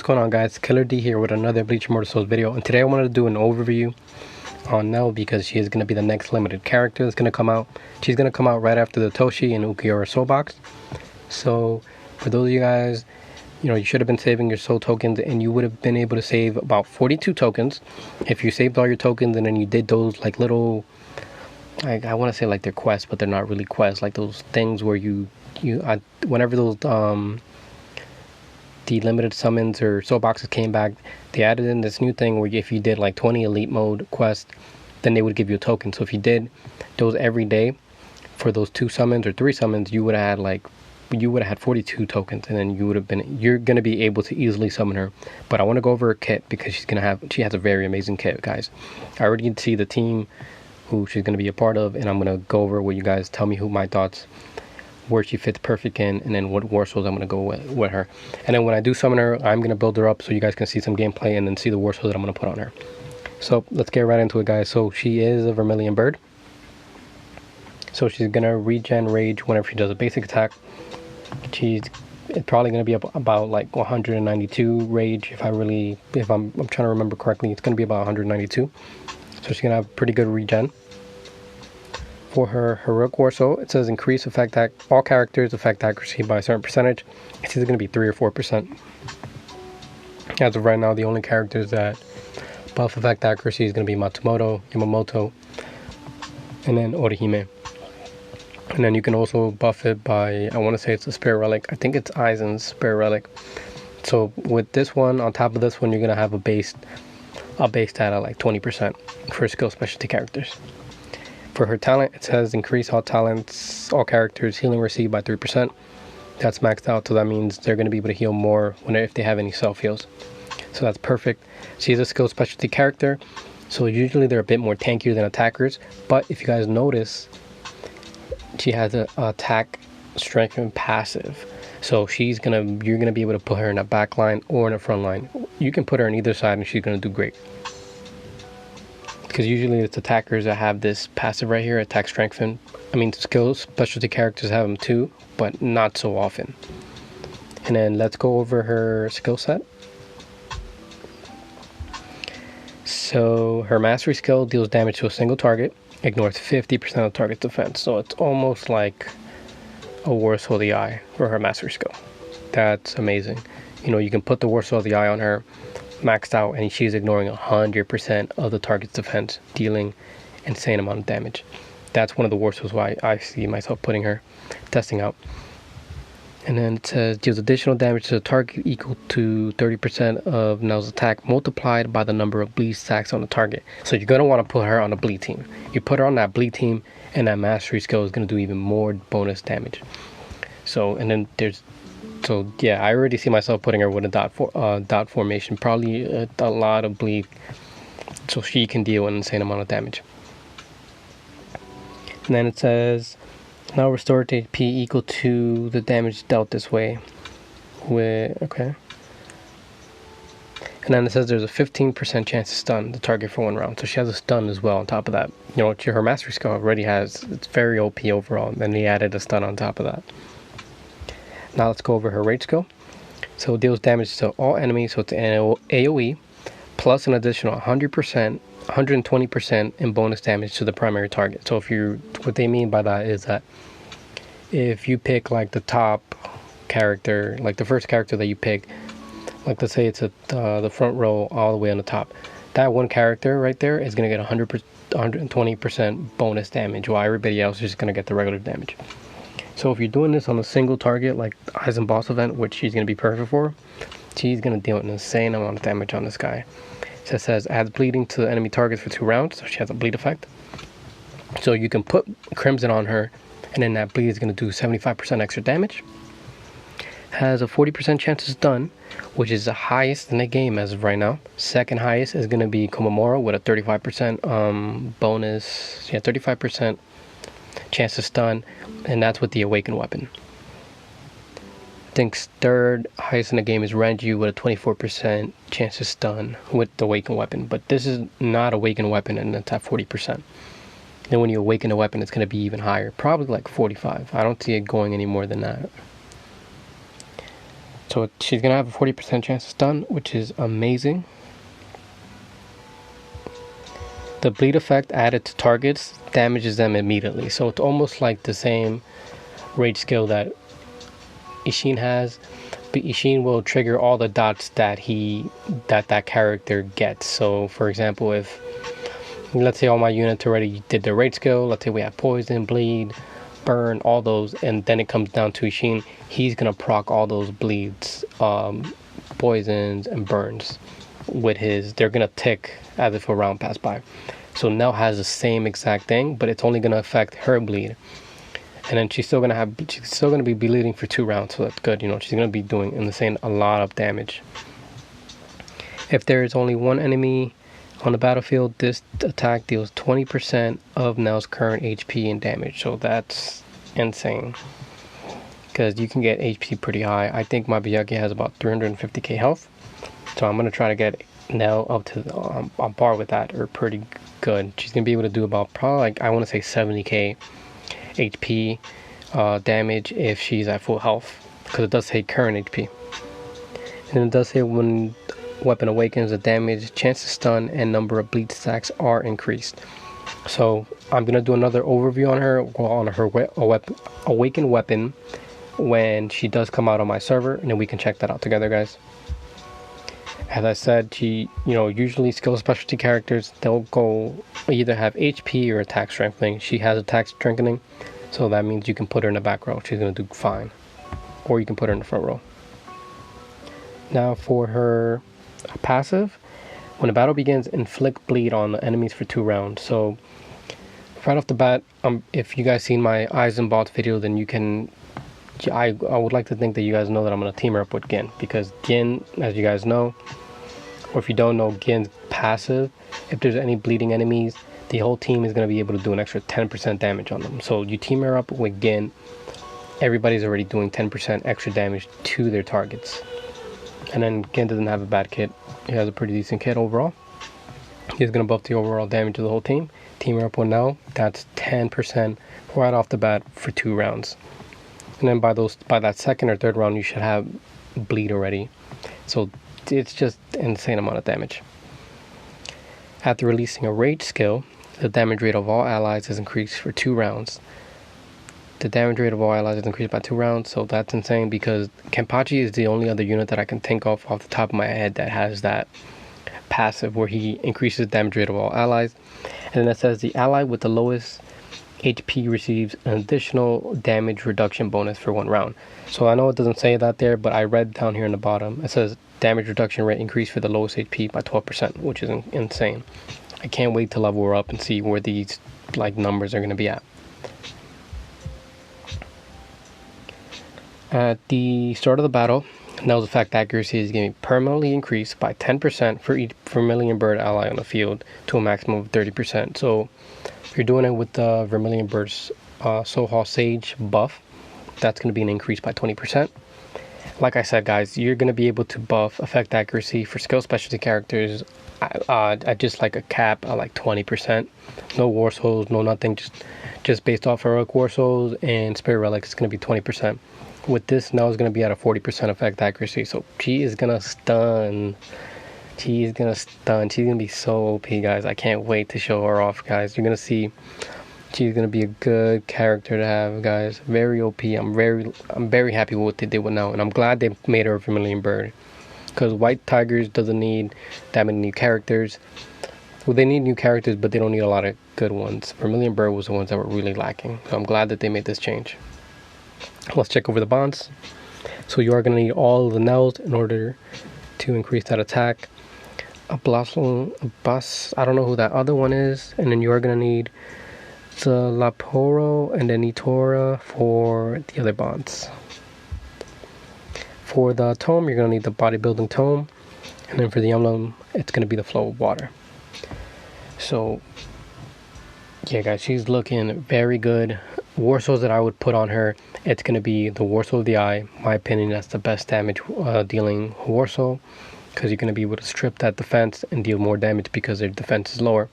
What's going on, guys? Killer D here with another Bleach Immortal Souls video, and today I wanted to do an overview on Nel because she is going to be the next limited character that's going to come out. She's going to come out right after the Toshi and Ulquiorra Soul box. So for those of you guys, you should have been saving your soul tokens, and you would have been able to save about 42 tokens if you saved all your tokens and then you did those like little, I want to say like they're quests, but they're not really quests, like those things where whenever those the limited summons or soul boxes came back, they added in this new thing where if you did like 20 elite mode quests, then they would give you a token. So if you did those every day for those 2 summons or 3 summons, you would have had 42 tokens, and then you're gonna be able to easily summon her. But I want to go over her kit because she has a very amazing kit, guys. I already can see the team who she's gonna be a part of, and I'm gonna go over what you guys tell me my thoughts, where she fits perfect in, and then what war souls I'm going to go with her. And then when I do summon her, I'm going to build her up so you guys can see some gameplay and then see the war souls that I'm going to put on her. So let's get right into it, guys. So she is a vermilion bird. So she's going to regen rage whenever she does a basic attack. It's probably going to be about like 192 rage if I'm trying to remember correctly. It's going to be about 192. So she's going to have pretty good regen. For her heroic war soul, it says increase all characters affect accuracy by a certain percentage. It's either going to be 3 or 4%. As of right now, the only characters that buff effect accuracy is going to be Matsumoto, Yamamoto, and then Orihime. And then you can also buff it by, I want to say it's a spirit relic. I think it's Aizen's spirit relic. So with this one, on top of this one, you're going to have a base stat at like 20% for skill specialty characters. For her talent, it says increase all characters healing received by 3%. That's maxed out, so that means they're going to be able to heal more if they have any self heals. So that's perfect. She's a skill specialty character, so usually they're a bit more tankier than attackers. But if you guys notice, she has an attack strengthen passive. So you're gonna be able to put her in a back line or in a front line. You can put her on either side, and she's gonna do great. Because usually it's attackers that have this passive right here, attack strengthen. I mean, skill specialty characters have them too, but not so often. And then let's go over her skill set. So her mastery skill deals damage to a single target, ignores 50% of the target's defense. So it's almost like a War Soul of the Eye for her mastery skill. That's amazing. You can put the War Soul of the Eye on her maxed out, and she's ignoring 100% of the target's defense, dealing insane amount of damage. That's one of the war souls why I see myself putting her, testing out. And then it says deals additional damage to the target equal to 30% of Nel's attack multiplied by the number of bleed stacks on the target. So you're going to want to put her on a bleed team. You put her on that bleed team, and that mastery skill is going to do even more bonus damage. So yeah, I already see myself putting her with a dot formation, probably a lot of bleed, so she can deal an insane amount of damage. And then it says now restore to HP equal to the damage dealt this way. Okay. And then it says there's a 15% chance to stun the target for 1 round. So she has a stun as well on top of that. Her mastery skill already it's very OP overall, and then they added a stun on top of that. Now let's go over her rage skill. So it deals damage to all enemies, so it's an AoE, plus an additional 120% in bonus damage to the primary target. So what they mean by that is that if you pick like the top character, like the first character that you pick, like let's say it's the front row all the way on the top, that one character right there is going to get 120% bonus damage, while everybody else is just going to get the regular damage. So if you're doing this on a single target, like Aizen boss event, which she's going to be perfect for, she's going to deal an insane amount of damage on this guy. So it says adds bleeding to the enemy targets for 2 rounds, so she has a bleed effect. So you can put Crimson on her, and then that bleed is going to do 75% extra damage. Has a 40% chance to stun, which is the highest in the game as of right now. Second highest is going to be Komamura with a 35% bonus. 35% chance to stun, and that's with the awakened weapon. I think third highest in the game is Renju with a 24% chance to stun with the awakened weapon, but this is not awakened weapon, and it's at 40%. Then when you awaken the weapon, it's going to be even higher, probably like 45. I don't see it going any more than that. So she's going to have a 40% chance to stun, which is amazing. The bleed effect added to targets damages them immediately. So it's almost like the same rage skill that Ishin has, but Ishin will trigger all the dots that that character gets. So for example, if let's say all my units already did the rage skill, let's say we have poison, bleed, burn, all those, and then it comes down to Ishin, he's gonna proc all those bleeds, poisons, and burns with his. They're gonna tick as if a round passed by. So Nel has the same exact thing, but it's only gonna affect her bleed. And then she's still gonna be bleeding for 2 rounds, so that's good. You know, she's gonna be doing a lot of damage. If there is only one enemy on the battlefield, this attack deals 20% of Nel's current HP and damage. So that's insane, because you can get HP pretty high. I think my Byakuya has about 350k health, so I'm gonna try to get Nel up to on par with that, or pretty good. She's gonna be able to do about probably, like, I want to say 70k HP damage if she's at full health, because it does say current HP, and it does say when weapon awakens, the damage, chance to stun, and number of bleed stacks are increased. So I'm gonna do another overview on her awakened weapon when she does come out on my server, and then we can check that out together, guys. As I said, usually skill specialty characters, they'll go either have HP or attack strengthening. She has attack strengthening, so that means you can put her in the back row. She's going to do fine. Or you can put her in the front row. Now for her passive, when the battle begins, inflict bleed on the enemies for 2 rounds. So right off the bat, if you guys seen my Eyes and Bots video, then you can... I would like to think that you guys know that I'm going to team her up with Gin, because Gin, as you guys know, or if you don't know, Gin's passive, if there's any bleeding enemies, the whole team is going to be able to do an extra 10% damage on them. So you team her up with Gin, everybody's already doing 10% extra damage to their targets. And then Gin doesn't have a bad kit. He has a pretty decent kit overall. He's going to buff the overall damage of the whole team. Team her up with Nel, that's 10% right off the bat for 2 rounds. And then by that second or third round, you should have bleed already. So it's just insane amount of damage. After releasing a rage skill, the damage rate of all allies is increased for 2 rounds. The damage rate of all allies is increased by 2 rounds, so that's insane, because Kenpachi is the only other unit that I can think of off the top of my head that has that passive where he increases the damage rate of all allies. And then it says the ally with the lowest HP receives an additional damage reduction bonus for 1 round. So I know it doesn't say that there, but I read down here in the bottom, it says damage reduction rate increased for the lowest HP by 12%, which is insane. I can't wait to level her up and see where these numbers are going to be at. At the start of the battle, Nel's effect accuracy is going to be permanently increased by 10% for each Vermilion Bird ally on the field to a maximum of 30%. So if you're doing it with the Vermilion Bird's Soul Sage buff, that's going to be an increase by 20%. Like I said, guys, you're going to be able to buff effect accuracy for skill specialty characters at just like a cap at like 20%. No War Souls, no nothing, just based off heroic War Souls and Spirit Relics, it's going to be 20%. With this, now it's going to be at a 40% effect accuracy, so she is going to stun. She's going to be so OP, guys. I can't wait to show her off, guys. You're going to see she's going to be a good character to have, guys. Very OP. I'm very happy with what they did with Nel, and I'm glad they made her a Vermilion Bird, because White Tigers doesn't need that many new characters. Well, they need new characters, but they don't need a lot of good ones. Vermilion Bird was the ones that were really lacking, so I'm glad that they made this change. Let's check over the bonds. So you are going to need all of the Nels in order to increase that attack. A bus, I don't know who that other one is. And then you are going to need the Laporo and then Itora for the other bonds. For the tome, you're going to need the bodybuilding tome. And then for the emblem, it's going to be the flow of water. So yeah, guys, she's looking very good. War Souls that I would put on her, it's going to be the War Soul of the Eye. In my opinion, that's the best damage dealing War Soul, because you're going to be able to strip that defense and deal more damage because their defense is lower.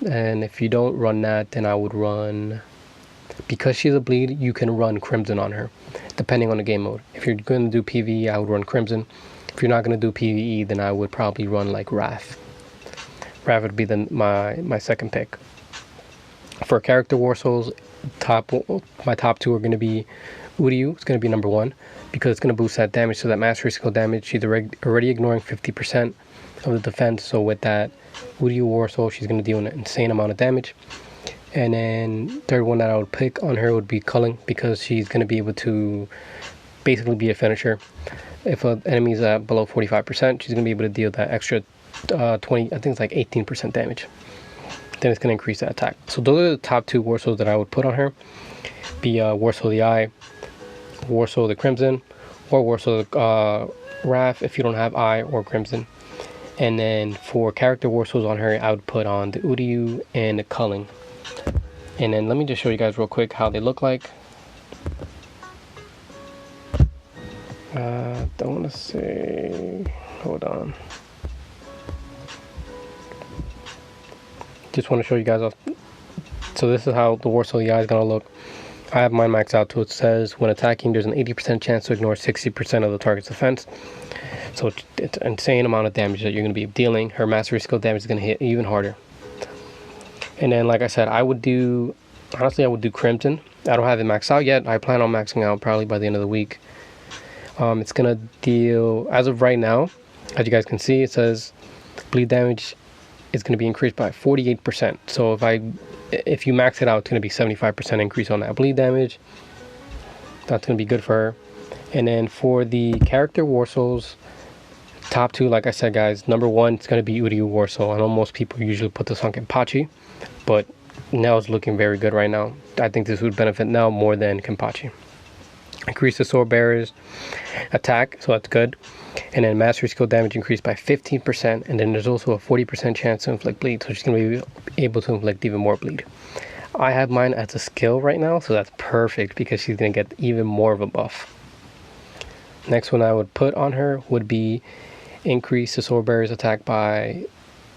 And if you don't run that, then I would run because she's a bleed, you can run Crimson on her, depending on the game mode. If you're going to do PvE, I would run Crimson. If you're not going to do PvE, then I would probably run like Wrath. Wrath would be my second pick. For character War Souls, my top two are going to be Uryu. It's going to be number one because it's going to boost that damage, so that mastery skill damage. She's already ignoring 50% of the defense, so with that Uryu War Soul, she's going to deal an insane amount of damage. And then third one that I would pick on her would be Culling, because she's going to be able to basically be a finisher. If an enemy's at below 45%, she's going to be able to deal that extra 20, I think it's like 18% damage. Then it's going to increase that attack. So those are the top two War Souls that I would put on her. Be War Soul the Eye, War Soul the Crimson, or War Soul the Wrath if you don't have Eye or Crimson. And then for character War Souls on her, I would put on the Uryu and the Culling. And then let me just show you guys real quick how they look like. Don't want to say, hold on. Just want to show you guys off. So this is how the War Soul Eye is going to look. I have mine maxed out to it says when attacking there's an 80% chance to ignore 60% of the target's defense. So it's an insane amount of damage that you're going to be dealing. Her mastery skill damage is going to hit even harder. And then like I said, I would do Crimson. I don't have it maxed out yet. I plan on maxing out probably by the end of the week. It's going to deal, as of right now, as you guys can see, it says bleed damage is going to be increased by 48%. So if you max it out, it's going to be 75% increase on that bleed damage. That's going to be good for her. And then for the character War Souls, top two, like I said, guys, number one, it's going to be Uryu War Soul. I know most people usually put this on Kenpachi, but Nel's looking very good right now. I think this would benefit Nel more than Kenpachi. Increase the Sword Bearer's attack, so that's good. And then mastery skill damage increased by 15%, and then there's also a 40% chance to inflict bleed, so she's going to be able to inflict even more bleed. I have mine as a skill right now, so that's perfect because she's going to get even more of a buff. Next one I would put on her would be increase the Sword Bearer's attack by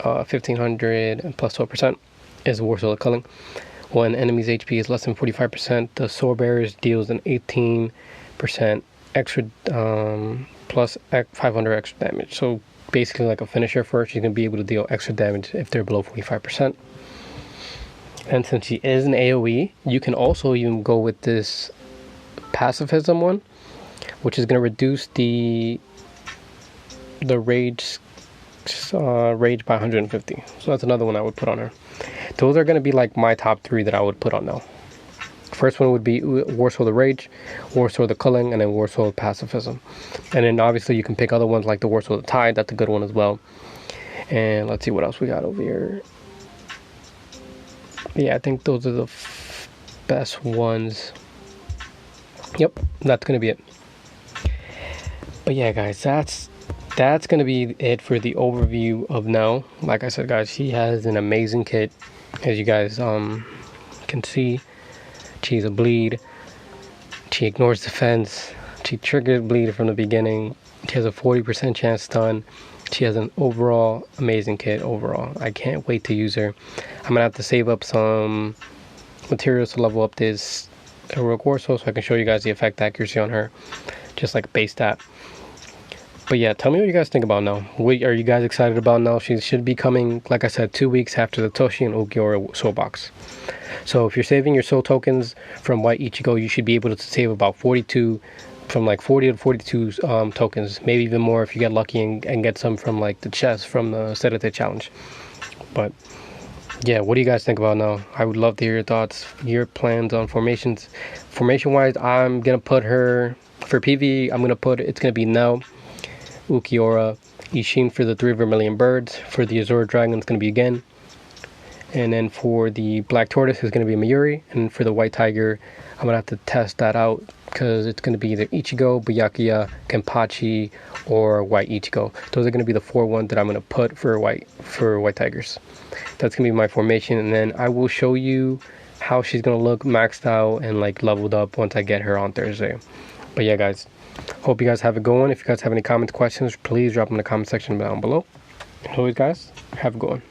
1500 and plus 12% is War Soul of Culling. When enemy's HP is less than 45%, the Sword Bearers deals an 18% extra plus 500 extra damage. So basically like a finisher for her, she's going to be able to deal extra damage if they're below 45%. And since she is an AoE, you can also even go with this pacifism one, which is going to reduce the rage by 150. So that's another one I would put on her. Those are going to be like my top three that I would put on now. First one would be War Soul the Rage, War Soul the Culling, and then War Soul Pacifism. And then obviously you can pick other ones like the War Soul the Tide. That's a good one as well. And let's see what else we got over here. Yeah, I think those are the best ones. Yep, that's going to be it. But yeah, guys, that's going to be it for the overview of Nel. Like I said, guys, she has an amazing kit. As you guys can see, she's a bleed. She ignores defense. She triggers bleed from the beginning. She has a 40% chance stun. She has an overall amazing kit overall. I can't wait to use her. I'm going to have to save up some materials to level up this Heroic War Soul so I can show you guys the effect accuracy on her. Just like base stat. But yeah, tell me what you guys think about Nel. Are you guys excited about Nel? She should be coming, like I said, 2 weeks after the Toshi and Ulquiorra Soul box. So if you're saving your soul tokens from White Ichigo, you should be able to save about 40 to 42 tokens, maybe even more if you get lucky and get some from like the chest from the Sedate challenge. But yeah, what do you guys think about Nel? I would love to hear your thoughts, your plans on formations. Formation wise, I'm gonna put her for PvE. It's gonna be Nel, Ulquiorra, Ishin for the 3 Vermilion Birds. For the Azure Dragon, it's going to be again. And then for the Black Tortoise, it's going to be Mayuri. And for the White Tiger, I'm going to have to test that out because it's going to be either Ichigo, Byakuya, Kenpachi, or White Ichigo. Those are going to be the 4 ones that I'm going to put for White Tigers. That's going to be my formation. And then I will show you how she's going to look maxed out and like leveled up once I get her on Thursday. But yeah, guys. Hope you guys have a good one. If you guys have any comments, questions, please drop them in the comment section down below. And always, guys, have a good one.